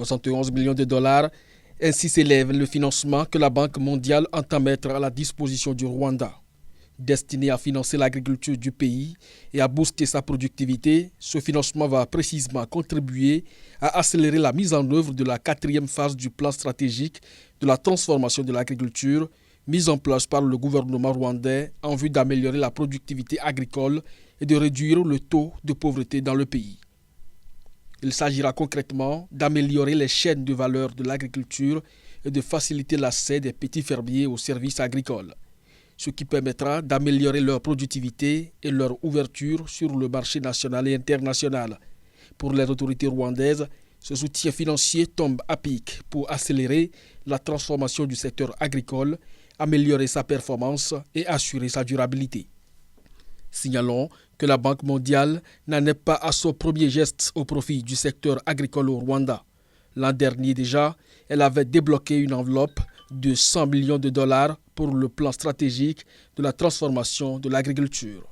71 millions de dollars. Ainsi s'élève le financement que la Banque mondiale entend mettre à la disposition du Rwanda. Destiné à financer l'agriculture du pays et à booster sa productivité, ce financement va précisément contribuer à accélérer la mise en œuvre de la 4e phase du plan stratégique de la transformation de l'agriculture, mise en place par le gouvernement rwandais en vue d'améliorer la productivité agricole et de réduire le taux de pauvreté dans le pays. Il s'agira concrètement d'améliorer les chaînes de valeur de l'agriculture et de faciliter l'accès des petits fermiers aux services agricoles, ce qui permettra d'améliorer leur productivité et leur ouverture sur le marché national et international. Pour les autorités rwandaises, ce soutien financier tombe à pic pour accélérer la transformation du secteur agricole, améliorer sa performance et assurer sa durabilité. Signalons que la Banque mondiale n'en est pas à son premier geste au profit du secteur agricole au Rwanda. L'an dernier déjà, elle avait débloqué une enveloppe de 100 millions de dollars pour le plan stratégique de la transformation de l'agriculture.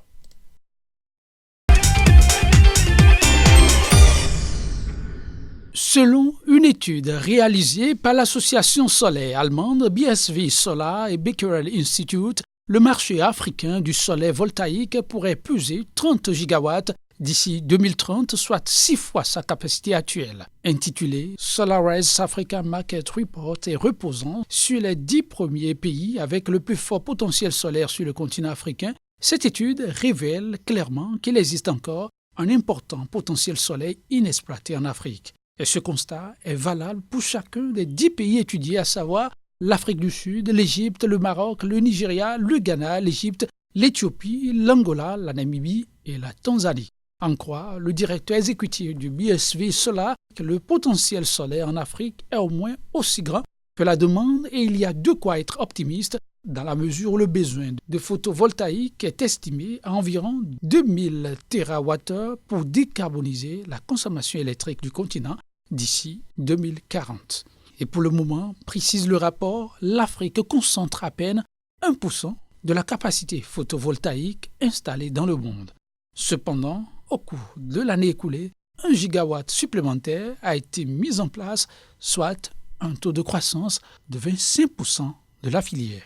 Selon une étude réalisée par l'association solaire allemande BSV Solar et Becquerel Institute, le marché africain du solaire voltaïque pourrait peser 30 gigawatts d'ici 2030, soit 6 fois sa capacité actuelle. Intitulé Solarise Africa Market Report et reposant sur les 10 premiers pays avec le plus fort potentiel solaire sur le continent africain, cette étude révèle clairement qu'il existe encore un important potentiel solaire inexploité en Afrique. Et ce constat est valable pour chacun des 10 pays étudiés, à savoir l'Afrique du Sud, l'Égypte, le Maroc, le Nigeria, le Ghana, l'Égypte, l'Éthiopie, l'Angola, la Namibie et la Tanzanie. En croit le directeur exécutif du BSV Solar que le potentiel solaire en Afrique est au moins aussi grand que la demande et il y a de quoi être optimiste dans la mesure où le besoin de photovoltaïque est estimé à environ 2000 TWh pour décarboniser la consommation électrique du continent d'ici 2040. Et pour le moment, précise le rapport, l'Afrique concentre à peine 1% de la capacité photovoltaïque installée dans le monde. Cependant, au cours de l'année écoulée, 1 gigawatt supplémentaire a été mis en place, soit un taux de croissance de 25% de la filière.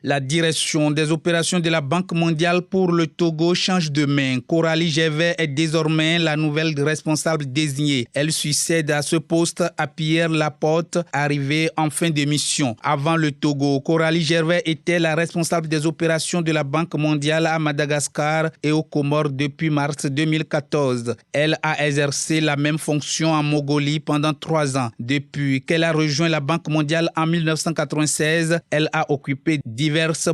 La direction des opérations de la Banque mondiale pour le Togo change de main. Coralie Gervais est désormais la nouvelle responsable désignée. Elle succède à ce poste à Pierre Laporte, arrivé en fin de mission. Avant le Togo, Coralie Gervais était la responsable des opérations de la Banque mondiale à Madagascar et aux Comores depuis mars 2014. Elle a exercé la même fonction en Mongolie pendant 3 ans. Depuis qu'elle a rejoint la Banque mondiale en 1996, elle a occupé divers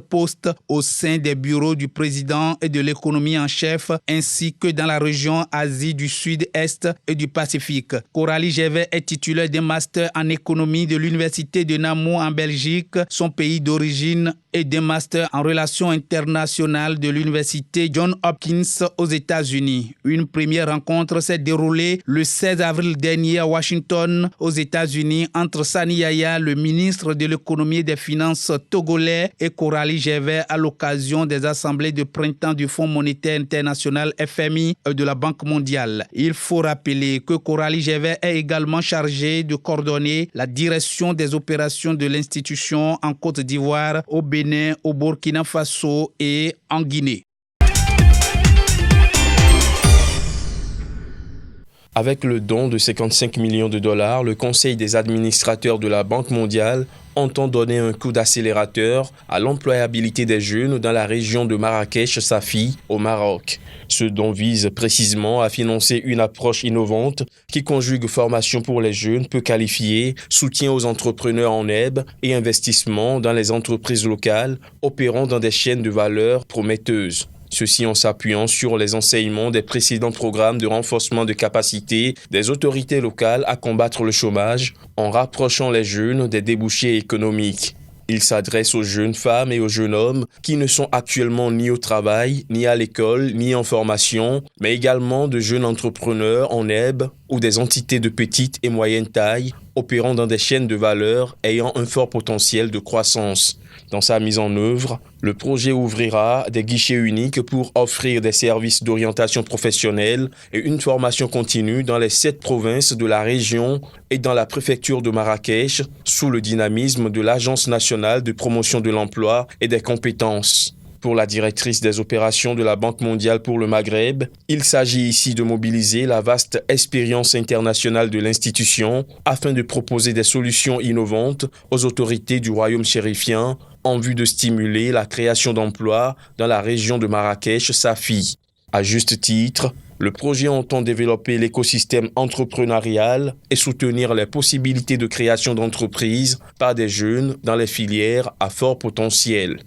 postes au sein des bureaux du président et de l'économie en chef, ainsi que dans la région Asie du Sud-Est et du Pacifique. Coralie Gervais est titulaire d'un master en économie de l'Université de Namur en Belgique, son pays d'origine, et d'un master en relations internationales de l'Université Johns Hopkins aux États-Unis. Une première rencontre s'est déroulée le 16 avril dernier à Washington, aux États-Unis, entre Sani Yaya, le ministre de l'économie et des finances togolais, et Coralie Gervais à l'occasion des assemblées de printemps du Fonds monétaire international FMI et de la Banque mondiale. Il faut rappeler que Coralie Gervais est également chargée de coordonner la direction des opérations de l'institution en Côte d'Ivoire, au Bénin, au Burkina Faso et en Guinée. Avec le don de 55 millions de dollars, le Conseil des administrateurs de la Banque mondiale entend donner un coup d'accélérateur à l'employabilité des jeunes dans la région de Marrakech-Safi, au Maroc. Ce don vise précisément à financer une approche innovante qui conjugue formation pour les jeunes peu qualifiés, soutien aux entrepreneurs en herbe et investissement dans les entreprises locales opérant dans des chaînes de valeur prometteuses. Ceci en s'appuyant sur les enseignements des précédents programmes de renforcement de capacité des autorités locales à combattre le chômage en rapprochant les jeunes des débouchés économiques. Il s'adresse aux jeunes femmes et aux jeunes hommes qui ne sont actuellement ni au travail, ni à l'école, ni en formation, mais également de jeunes entrepreneurs en herbe ou des entités de petite et moyenne taille opérant dans des chaînes de valeur ayant un fort potentiel de croissance. Dans sa mise en œuvre, le projet ouvrira des guichets uniques pour offrir des services d'orientation professionnelle et une formation continue dans les 7 provinces de la région et dans la préfecture de Marrakech sous le dynamisme de l'Agence nationale de promotion de l'emploi et des compétences. Pour la directrice des opérations de la Banque mondiale pour le Maghreb, il s'agit ici de mobiliser la vaste expérience internationale de l'institution afin de proposer des solutions innovantes aux autorités du royaume chérifien en vue de stimuler la création d'emplois dans la région de Marrakech-Safi. À juste titre, le projet entend développer l'écosystème entrepreneurial et soutenir les possibilités de création d'entreprises par des jeunes dans les filières à fort potentiel.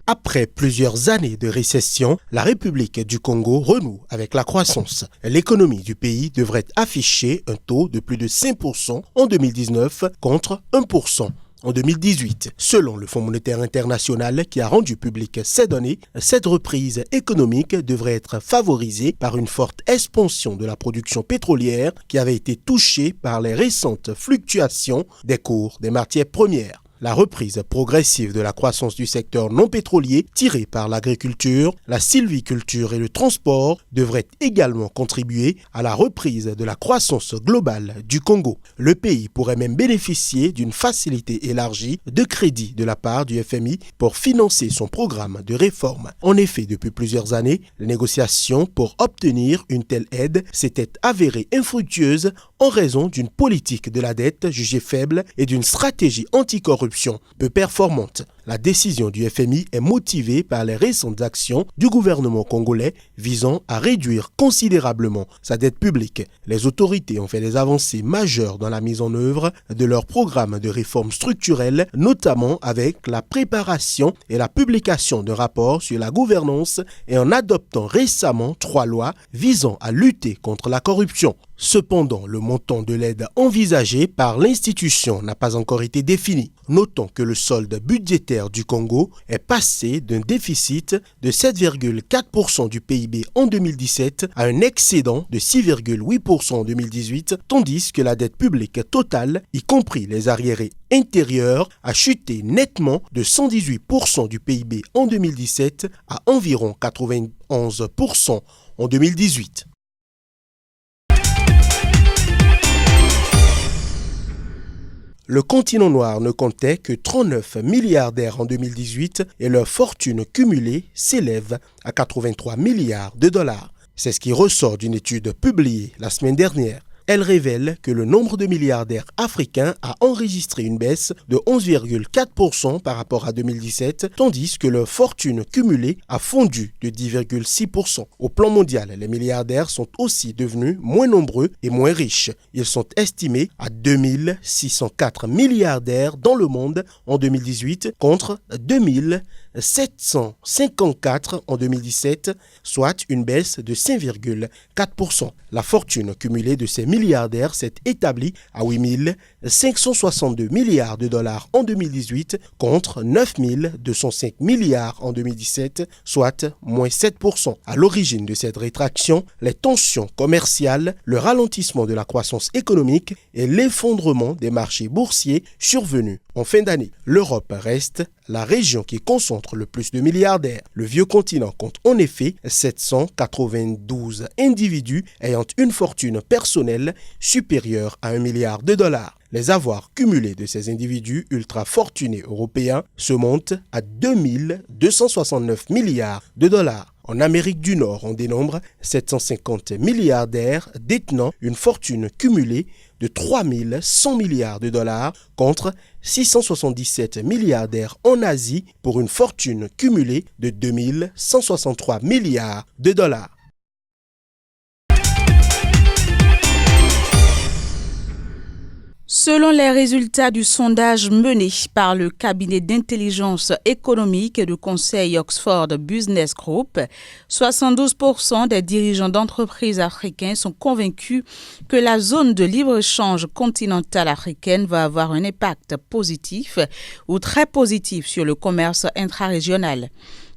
Après plusieurs années de récession, la République du Congo renoue avec la croissance. L'économie du pays devrait afficher un taux de plus de 5% en 2019 contre 1% en 2018. Selon le Fonds monétaire international qui a rendu public ces données, cette reprise économique devrait être favorisée par une forte expansion de la production pétrolière qui avait été touchée par les récentes fluctuations des cours des matières premières. La reprise progressive de la croissance du secteur non pétrolier tirée par l'agriculture, la sylviculture et le transport devrait également contribuer à la reprise de la croissance globale du Congo. Le pays pourrait même bénéficier d'une facilité élargie de crédit de la part du FMI pour financer son programme de réforme. En effet, depuis plusieurs années, les négociations pour obtenir une telle aide s'étaient avérées infructueuses en raison d'une politique de la dette jugée faible et d'une stratégie anticorruption peu performante. La décision du FMI est motivée par les récentes actions du gouvernement congolais visant à réduire considérablement sa dette publique. Les autorités ont fait des avancées majeures dans la mise en œuvre de leur programme de réformes structurelles, notamment avec la préparation et la publication de rapports sur la gouvernance et en adoptant récemment 3 lois visant à lutter contre la corruption. Cependant, le montant de l'aide envisagée par l'institution n'a pas encore été défini. Notons que le solde budgétaire du Congo est passé d'un déficit de 7,4% du PIB en 2017 à un excédent de 6,8% en 2018, tandis que la dette publique totale, y compris les arriérés intérieurs, a chuté nettement de 118% du PIB en 2017 à environ 91% en 2018. Le continent noir ne comptait que 39 milliardaires en 2018 et leur fortune cumulée s'élève à 83 milliards de dollars. C'est ce qui ressort d'une étude publiée la semaine dernière. Elle révèle que le nombre de milliardaires africains a enregistré une baisse de 11,4% par rapport à 2017, tandis que leur fortune cumulée a fondu de 10,6%. Au plan mondial, les milliardaires sont aussi devenus moins nombreux et moins riches. Ils sont estimés à 2604 milliardaires dans le monde en 2018 contre 2754 en 2017, soit une baisse de 5,4%. La fortune cumulée de ces milliardaires s'est établie à 8 562 milliards de dollars en 2018 contre 9 205 milliards en 2017, soit moins 7%. À l'origine de cette rétraction, les tensions commerciales, le ralentissement de la croissance économique et l'effondrement des marchés boursiers survenus en fin d'année. L'Europe reste la région qui concentre le plus de milliardaires. Le vieux continent compte en effet 792 individus ayant une fortune personnelle supérieure à 1 milliard de dollars. Les avoirs cumulés de ces individus ultra-fortunés européens se montent à 2269 milliards de dollars. En Amérique du Nord, on dénombre 750 milliardaires détenant une fortune cumulée de 3100 milliards de dollars contre 677 milliardaires en Asie pour une fortune cumulée de 2163 milliards de dollars. Selon les résultats du sondage mené par le cabinet d'intelligence économique et de conseil Oxford Business Group, 72% des dirigeants d'entreprises africains sont convaincus que la zone de libre-échange continentale africaine va avoir un impact positif ou très positif sur le commerce intrarégional.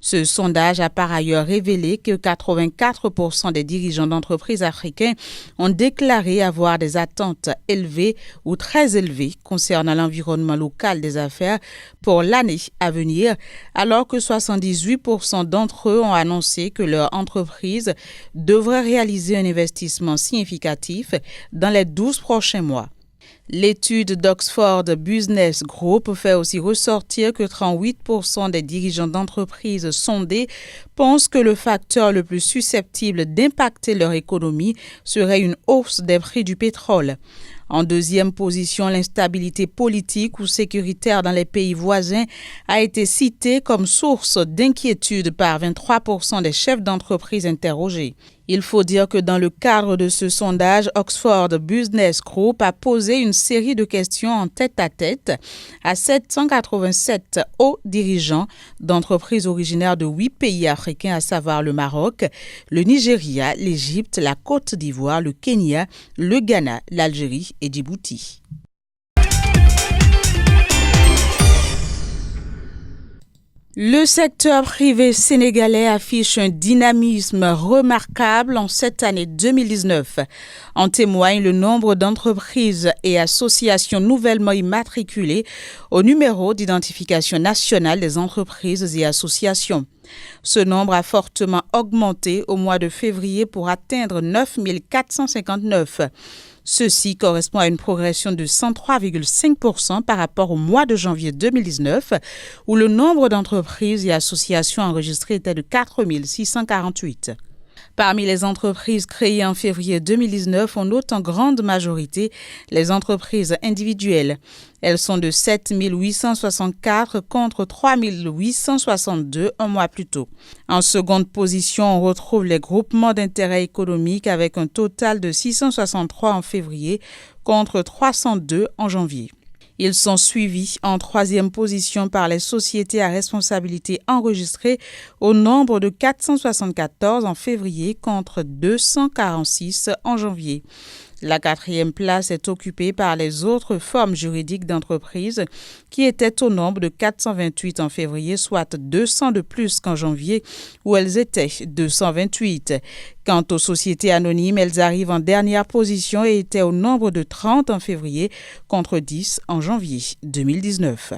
Ce sondage a par ailleurs révélé que 84% des dirigeants d'entreprises africains ont déclaré avoir des attentes élevées ou très élevées concernant l'environnement local des affaires pour l'année à venir, alors que 78% d'entre eux ont annoncé que leur entreprise devrait réaliser un investissement significatif dans les 12 prochains mois. L'étude d'Oxford Business Group fait aussi ressortir que 38% des dirigeants d'entreprises sondés pensent que le facteur le plus susceptible d'impacter leur économie serait une hausse des prix du pétrole. En deuxième position, l'instabilité politique ou sécuritaire dans les pays voisins a été citée comme source d'inquiétude par 23% des chefs d'entreprise interrogés. Il faut dire que dans le cadre de ce sondage, Oxford Business Group a posé une série de questions en tête-à-tête à 787 hauts dirigeants d'entreprises originaires de 8 pays africains, à savoir le Maroc, le Nigeria, l'Égypte, la Côte d'Ivoire, le Kenya, le Ghana, l'Algérie et Djibouti. Le secteur privé sénégalais affiche un dynamisme remarquable en cette année 2019. En témoigne le nombre d'entreprises et associations nouvellement immatriculées au numéro d'identification nationale des entreprises et associations. Ce nombre a fortement augmenté au mois de février pour atteindre 9 459. Ceci correspond à une progression de 103,5% par rapport au mois de janvier 2019, où le nombre d'entreprises et associations enregistrées était de 4 648. Parmi les entreprises créées en février 2019, on note en grande majorité les entreprises individuelles. Elles sont de 7 864 contre 3 862 un mois plus tôt. En seconde position, on retrouve les groupements d'intérêt économique avec un total de 663 en février contre 302 en janvier. Ils sont suivis en troisième position par les sociétés à responsabilité enregistrées au nombre de 474 en février contre 246 en janvier. La quatrième place est occupée par les autres formes juridiques d'entreprise qui étaient au nombre de 428 en février, soit 200 de plus qu'en janvier où elles étaient 228. Quant aux sociétés anonymes, elles arrivent en dernière position et étaient au nombre de 30 en février contre 10 en janvier 2019.